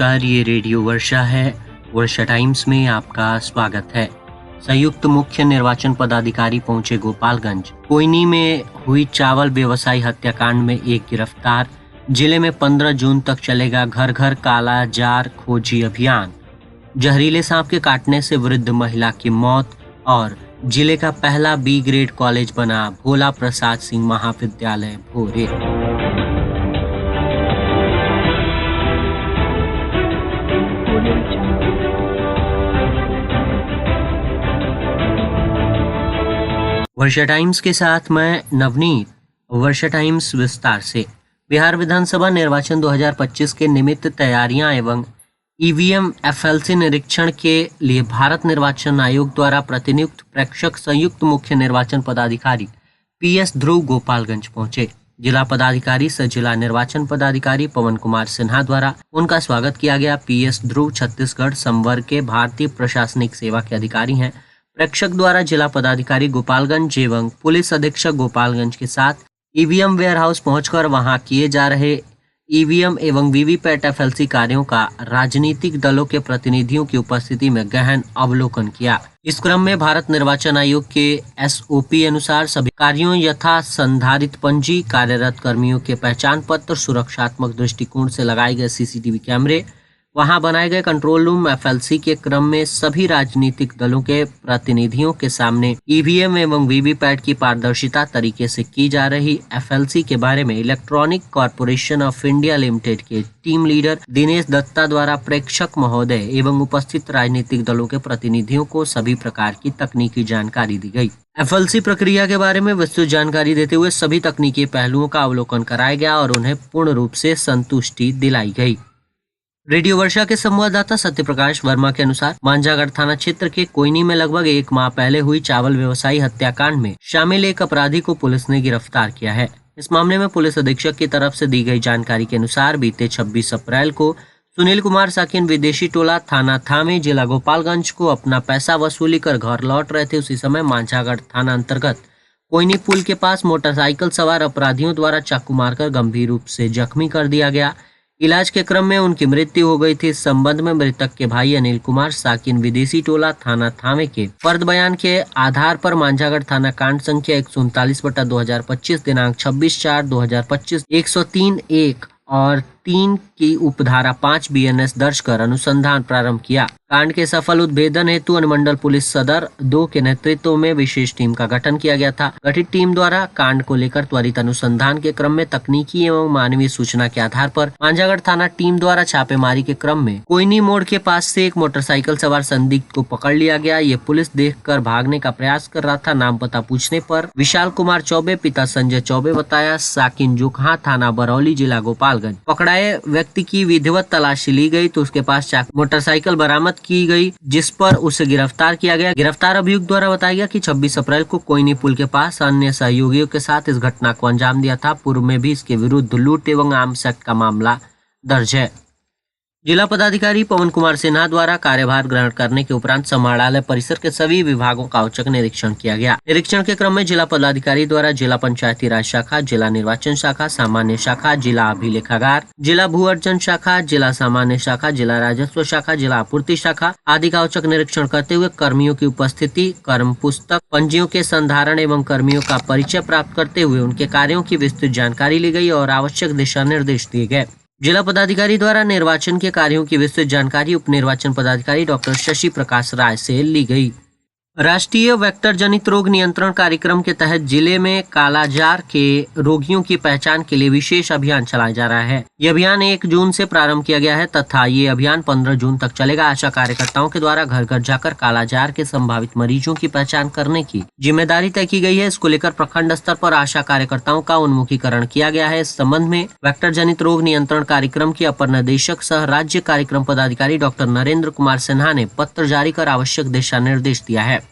नमस्कार, ये रेडियो वर्षा है। वर्षा टाइम्स में आपका स्वागत है। संयुक्त मुख्य निर्वाचन पदाधिकारी पहुंचे गोपालगंज। कोयनी में हुई चावल व्यवसायी हत्याकांड में एक गिरफ्तार। जिले में 15 जून तक चलेगा घर घर काला जार खोजी अभियान। जहरीले सांप के काटने से वृद्ध महिला की मौत। और जिले का पहला बी ग्रेड कॉलेज बना भोला प्रसाद सिंह महाविद्यालय भोरे। वर्षा टाइम्स के साथ मैं नवनीत। वर्षा टाइम्स विस्तार से। बिहार विधानसभा निर्वाचन 2025 के निमित्त तैयारियां एवं ईवीएम एफएलसी निरीक्षण के लिए भारत निर्वाचन आयोग द्वारा प्रतिनियुक्त प्रेक्षक संयुक्त मुख्य निर्वाचन पदाधिकारी पीएस ध्रुव गोपालगंज पहुंचे। जिला पदाधिकारी सह जिला निर्वाचन पदाधिकारी पवन कुमार सिन्हा द्वारा उनका स्वागत किया गया। पीएस ध्रुव छत्तीसगढ़ संवर्ग के भारतीय प्रशासनिक सेवा के अधिकारी हैं। प्रेक्षक द्वारा जिला पदाधिकारी गोपालगंज एवं पुलिस अधीक्षक गोपालगंज के साथ ईवीएम वेयरहाउस पहुंचकर वहां किए जा रहे ईवीएम एवं वीवीपैट एफएलसी कार्यों का राजनीतिक दलों के प्रतिनिधियों की उपस्थिति में गहन अवलोकन किया। इस क्रम में भारत निर्वाचन आयोग के एसओपी अनुसार सभी कार्यों यथा संधारित पंजी, कार्यरत कर्मियों के पहचान पत्र, सुरक्षात्मक दृष्टिकोण से लगाए गए सीसीटीवी कैमरे, वहां बनाए गए कंट्रोल रूम एफएलसी के क्रम में सभी राजनीतिक दलों के प्रतिनिधियों के सामने ईवीएम एवं वीवीपैट की पारदर्शिता तरीके से की जा रही एफएलसी के बारे में electronic corporation of India limited के टीम लीडर दिनेश दत्ता द्वारा प्रेक्षक महोदय एवं उपस्थित राजनीतिक दलों के प्रतिनिधियों को सभी प्रकार की तकनीकी जानकारी दी गई। एफएलसी प्रक्रिया के बारे में विस्तृत जानकारी देते हुए सभी तकनीकी पहलुओं का अवलोकन कराया गया और उन्हें पूर्ण रूप से संतुष्टि दिलाई गई। रेडियो वर्षा के संवाददाता सत्यप्रकाश वर्मा के अनुसार मांझागढ़ थाना क्षेत्र के कोयनी में लगभग एक माह पहले हुई चावल व्यवसायी हत्याकांड में शामिल एक अपराधी को पुलिस ने गिरफ्तार किया है। इस मामले में पुलिस अधीक्षक की तरफ से दी गई जानकारी के अनुसार बीते 26 अप्रैल को सुनील कुमार साकिन विदेशी टोला थाना थामे जिला गोपालगंज को अपना पैसा वसूली कर घर लौट रहे थे। उसी समय मांझागढ़ थाना अंतर्गत कोयनी पुल के पास मोटरसाइकिल सवार अपराधियों द्वारा चाकू मारकर गंभीर रूप से जख्मी कर दिया गया। इलाज के क्रम में उनकी मृत्यु हो गई थी। इस संबंध में मृतक के भाई अनिल कुमार साकिन विदेशी टोला थाना थामे के फर्द बयान के आधार पर मांझागढ़ थाना कांड संख्या 139/2025 दिनांक 26/4/2025 103(1) और 3 की उपधारा 5 बीएनएस दर्ज कर अनुसंधान प्रारंभ किया। कांड के सफल उद्भेदन हेतु अनुमंडल पुलिस सदर 2 के नेतृत्व में विशेष टीम का गठन किया गया था। गठित टीम द्वारा कांड को लेकर त्वरित अनुसंधान के क्रम में तकनीकी एवं मानवीय सूचना के आधार पर मांझागढ़ थाना टीम द्वारा छापेमारी के क्रम में कोयनी मोड़ के पास से एक मोटरसाइकिल सवार संदिग्ध को पकड़ लिया गया। ये पुलिस देखकर भागने का प्रयास कर रहा था। नाम पता पूछने पर विशाल कुमार चौबे पिता संजय चौबे बताया। साकिन जोकहा थाना बरौली जिला गोपालगंज। पकड़ाए व्यक्ति की विधिवत तलाशी ली गई तो उसके पास मोटरसाइकिल बरामद की गई, जिस पर उसे गिरफ्तार किया गया। गिरफ्तार अभियुक्त द्वारा बताया गया कि 26 अप्रैल को कोयनी पुल के पास अन्य सहयोगियों के साथ इस घटना को अंजाम दिया था। पूर्व में भी इसके विरुद्ध लूट एवं आर्म्स एक्ट का मामला दर्ज है। जिला पदाधिकारी पवन कुमार सिन्हा द्वारा कार्यभार ग्रहण करने के उपरांत समाहरणालय परिसर के सभी विभागों का औचक निरीक्षण किया गया। निरीक्षण के क्रम में जिला पदाधिकारी द्वारा जिला पंचायती राज शाखा, जिला निर्वाचन शाखा, सामान्य शाखा, जिला अभिलेखागार, जिला भू अर्जन शाखा, जिला सामान्य शाखा, जिला राजस्व शाखा, जिला आपूर्ति शाखा आदि का औचक निरीक्षण करते हुए कर्मियों की उपस्थिति, कर्म पुस्तक, पंजियों के संधारण एवं कर्मियों का परिचय प्राप्त करते हुए उनके कार्यों की विस्तृत जानकारी ली गई और आवश्यक दिशा निर्देश दिए गए। जिला पदाधिकारी द्वारा निर्वाचन के कार्यों की विस्तृत जानकारी उप निर्वाचन पदाधिकारी डॉक्टर शशि प्रकाश राय से ली गई। राष्ट्रीय वेक्टर जनित रोग नियंत्रण कार्यक्रम के तहत जिले में कालाजार के रोगियों की पहचान के लिए विशेष अभियान चलाया जा रहा है। यह अभियान 1 जून से प्रारंभ किया गया है तथा ये अभियान 15 जून तक चलेगा। आशा कार्यकर्ताओं के द्वारा घर घर जाकर कालाजार के संभावित मरीजों की पहचान करने की जिम्मेदारी तय की गई है। इसको लेकर प्रखंड स्तर पर आशा कार्यकर्ताओं का उन्मुखीकरण किया गया है। इस संबंध में वेक्टर जनित रोग नियंत्रण कार्यक्रम की अपर निदेशक सह राज्य कार्यक्रम पदाधिकारी डॉक्टर नरेंद्र कुमार सिन्हा ने पत्र जारी कर आवश्यक दिशा निर्देश दिया है।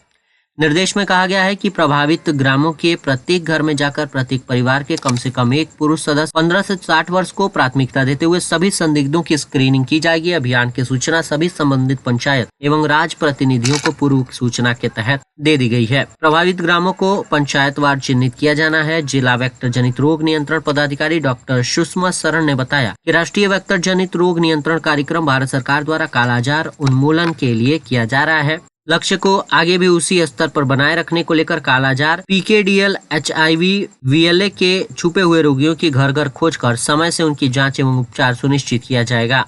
निर्देश में कहा गया है कि प्रभावित ग्रामों के प्रत्येक घर में जाकर प्रत्येक परिवार के कम से कम एक पुरुष सदस्य 15 से 60 वर्ष को प्राथमिकता देते हुए सभी संदिग्धों की स्क्रीनिंग की जाएगी। अभियान की सूचना सभी संबंधित पंचायत एवं राज प्रतिनिधियों को पूर्व सूचना के तहत दे दी गई है। प्रभावित ग्रामों को पंचायतवार चिन्हित किया जाना है। जिला वेक्टर जनित रोग नियंत्रण पदाधिकारी डॉक्टर सुषमा शरण ने बताया कि राष्ट्रीय वेक्टर जनित रोग नियंत्रण कार्यक्रम भारत सरकार द्वारा कालाजार उन्मूलन के लिए किया जा रहा है। लक्ष्य को आगे भी उसी स्तर पर बनाए रखने को लेकर कालाजार, पीकेडीएल, HIV, VLA के छुपे हुए रोगियों की घर घर खोज कर समय से उनकी जांच एवं उपचार सुनिश्चित किया जाएगा।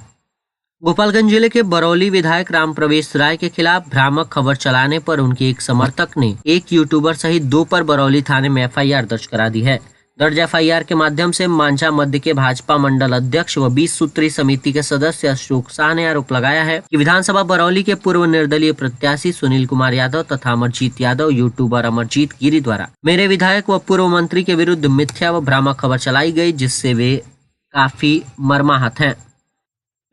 गोपालगंज जिले के बरौली विधायक राम प्रवेश राय के खिलाफ भ्रामक खबर चलाने पर उनके एक समर्थक ने एक यूट्यूबर सहित 2 पर बरौली थाने में FIR दर्ज करा दी है। दर्ज FIR के माध्यम से मांझा मध्य के भाजपा मंडल अध्यक्ष व 20 सूत्री समिति के सदस्य अशोक शाह ने आरोप लगाया है कि विधानसभा बरौली के पूर्व निर्दलीय प्रत्याशी सुनील कुमार यादव तथा अमरजीत यादव यूट्यूबर अमरजीत गिरी द्वारा मेरे विधायक व पूर्व मंत्री के विरुद्ध मिथ्या व भ्रामक खबर चलाई गई, जिससे वे काफी मर्माहत हैं।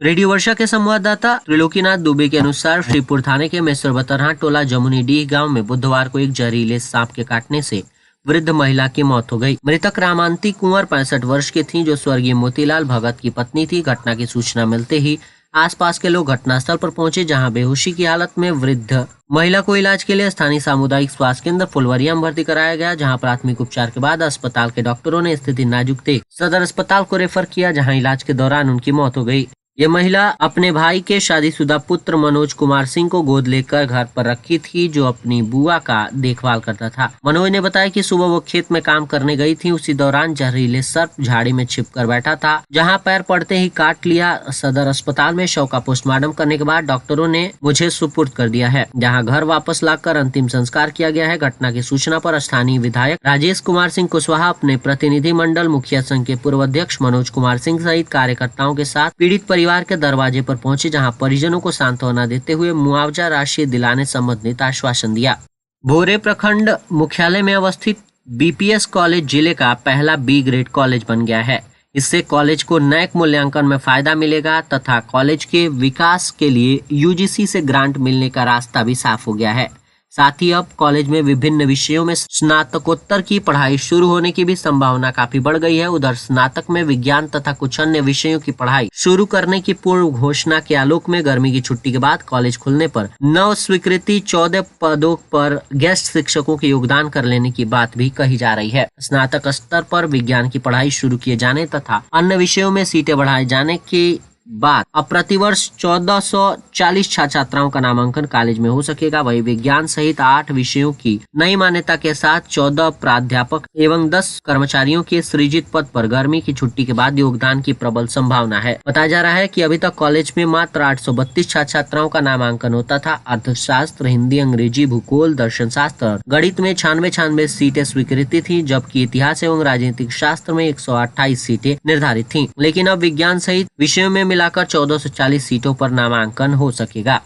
रेडियो वर्षा के संवाददाता त्रिलोकीनाथ दुबे के अनुसार श्रीपुर थाने के मेसर बतरहा टोला जमुनी डीह गाँव में बुधवार को एक जहरीले सांप के काटने से वृद्ध महिला की मौत हो गई। मृतक रामांती कुंवर 65 वर्ष की थीं, जो स्वर्गीय मोतीलाल भगत की पत्नी थी। घटना की सूचना मिलते ही आसपास के लोग घटनास्थल पर पहुंचे, जहां बेहोशी की हालत में वृद्ध महिला को इलाज के लिए स्थानीय सामुदायिक स्वास्थ्य केंद्र फुलवरिया में भर्ती कराया गया, जहां प्राथमिक उपचार के बाद अस्पताल के डॉक्टरों ने स्थिति नाजुक देख सदर अस्पताल को रेफर किया, जहां इलाज के दौरान उनकी मौत हो गई। ये महिला अपने भाई के शादीशुदा पुत्र मनोज कुमार सिंह को गोद लेकर घर पर रखी थी, जो अपनी बुआ का देखभाल करता था। मनोज ने बताया कि सुबह वो खेत में काम करने गई थी। उसी दौरान जहरीले सर्प झाड़ी में छिपकर बैठा था, जहां पैर पड़ते ही काट लिया। सदर अस्पताल में शव का पोस्टमार्टम करने के बाद डॉक्टरों ने मुझे सुपुर्द कर दिया है, जहां घर वापस लाकर अंतिम संस्कार किया गया है। घटना की सूचना पर स्थानीय विधायक राजेश कुमार सिंह कुशवाहा अपने प्रतिनिधि मंडल मुखिया संघ के पूर्व अध्यक्ष मनोज कुमार सिंह सहित कार्यकर्ताओं के साथ पीड़ित परिवार के दरवाजे पर पहुंचे, जहां परिजनों को सांत्वना देते हुए मुआवजा राशि दिलाने संबंधित आश्वासन दिया। भोरे प्रखंड मुख्यालय में अवस्थित BPS कॉलेज जिले का पहला B ग्रेड कॉलेज बन गया है। इससे कॉलेज को नैक मूल्यांकन में फायदा मिलेगा तथा कॉलेज के विकास के लिए UGC से ग्रांट मिलने का रास्ता भी साफ हो गया है। साथ ही अब कॉलेज में विभिन्न विषयों में स्नातकोत्तर की पढ़ाई शुरू होने की भी संभावना काफी बढ़ गई है। उधर स्नातक में विज्ञान तथा कुछ अन्य विषयों की पढ़ाई शुरू करने की पूर्व घोषणा के आलोक में गर्मी की छुट्टी के बाद कॉलेज खुलने पर नव स्वीकृति 14 पदों पर गेस्ट शिक्षकों के योगदान कर लेने की बात भी कही जा रही है। स्नातक स्तर पर विज्ञान की पढ़ाई शुरू किए जाने तथा अन्य विषयों में सीटें बढ़ाए जाने की बाद अब प्रतिवर्ष 1440 छात्र छात्राओं का नामांकन कॉलेज में हो सकेगा। वही विज्ञान सहित 8 विषयों की नई मान्यता के साथ 14 प्राध्यापक एवं 10 कर्मचारियों के सृजित पद पर गर्मी की छुट्टी के बाद योगदान की प्रबल संभावना है। बताया जा रहा है कि अभी तक कॉलेज में मात्र 832 छात्र छात्राओं का नामांकन होता था। अर्थशास्त्र, हिंदी, अंग्रेजी, भूगोल, दर्शन शास्त्र, गणित में 96 सीटें स्वीकृति थी, जबकि इतिहास एवं राजनीतिक शास्त्र में 128 सीटें निर्धारित थी। लेकिन अब विज्ञान सहित विषयों में मिलाकर 1440 सीटों पर नामांकन हो सकेगा।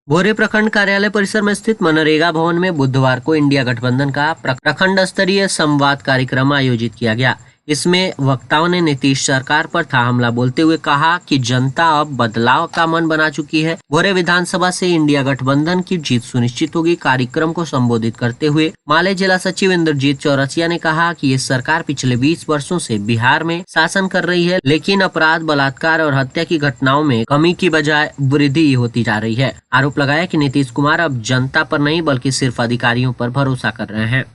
भोरे प्रखंड कार्यालय परिसर में स्थित मनरेगा भवन में बुधवार को इंडिया गठबंधन का प्रखंड स्तरीय संवाद कार्यक्रम आयोजित किया गया। इसमें वक्ताओं ने नीतीश सरकार पर था हमला बोलते हुए कहा कि जनता अब बदलाव का मन बना चुकी है। भोरे विधानसभा से इंडिया गठबंधन की जीत सुनिश्चित होगी। कार्यक्रम को संबोधित करते हुए माले जिला सचिव इंद्रजीत चौरसिया ने कहा कि ये सरकार पिछले 20 वर्षों से बिहार में शासन कर रही है, लेकिन अपराध, बलात्कार और हत्या की घटनाओं में कमी की बजाय वृद्धि होती जा रही है। आरोप लगाया कि नीतीश कुमार अब जनता पर नहीं बल्कि सिर्फ अधिकारियों पर भरोसा कर रहे हैं।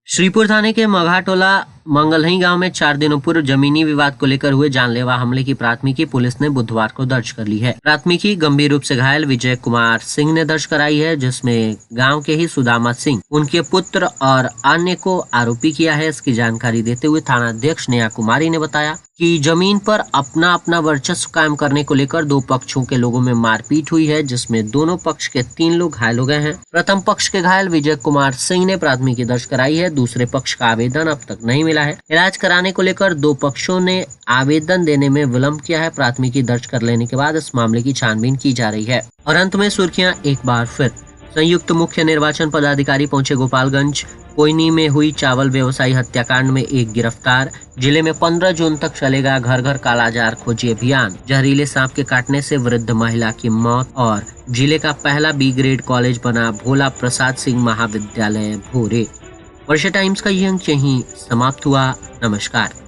श्रीपुर थाने के मघाटोला मंगलही गांव में 4 दिनों पूर्व जमीनी विवाद को लेकर हुए जानलेवा हमले की प्राथमिकी पुलिस ने बुधवार को दर्ज कर ली है। प्राथमिकी गंभीर रूप से घायल विजय कुमार सिंह ने दर्ज कराई है, जिसमें गांव के ही सुदामा सिंह, उनके पुत्र और अन्य को आरोपी किया है। इसकी जानकारी देते हुए थाना अध्यक्ष नेहा कुमारी ने बताया कि जमीन पर अपना अपना वर्चस्व कायम करने को लेकर 2 पक्षों के लोगों में मारपीट हुई है, जिसमें दोनों पक्ष के 3 लोग घायल हो गए हैं। प्रथम पक्ष के घायल विजय कुमार सिंह ने प्राथमिकी दर्ज कराई है। दूसरे पक्ष का आवेदन अब तक नहीं मिला है। इलाज कराने को लेकर 2 पक्षों ने आवेदन देने में विलंब किया है। प्राथमिकी दर्ज कर लेने के बाद इस मामले की छानबीन की जा रही है। और अंत में सुर्खियां एक बार फिर। संयुक्त मुख्य निर्वाचन पदाधिकारी पहुंचे गोपालगंज। कोयनी में हुई चावल व्यवसायी हत्याकांड में एक गिरफ्तार। जिले में 15 जून तक चलेगा घर घर कालाजार खोजी अभियान। जहरीले सांप के काटने से वृद्ध महिला की मौत। और जिले का पहला बी ग्रेड कॉलेज बना भोला प्रसाद सिंह महाविद्यालय भोरे। वर्षा टाइम्स का ये अंक यहीं समाप्त हुआ। नमस्कार।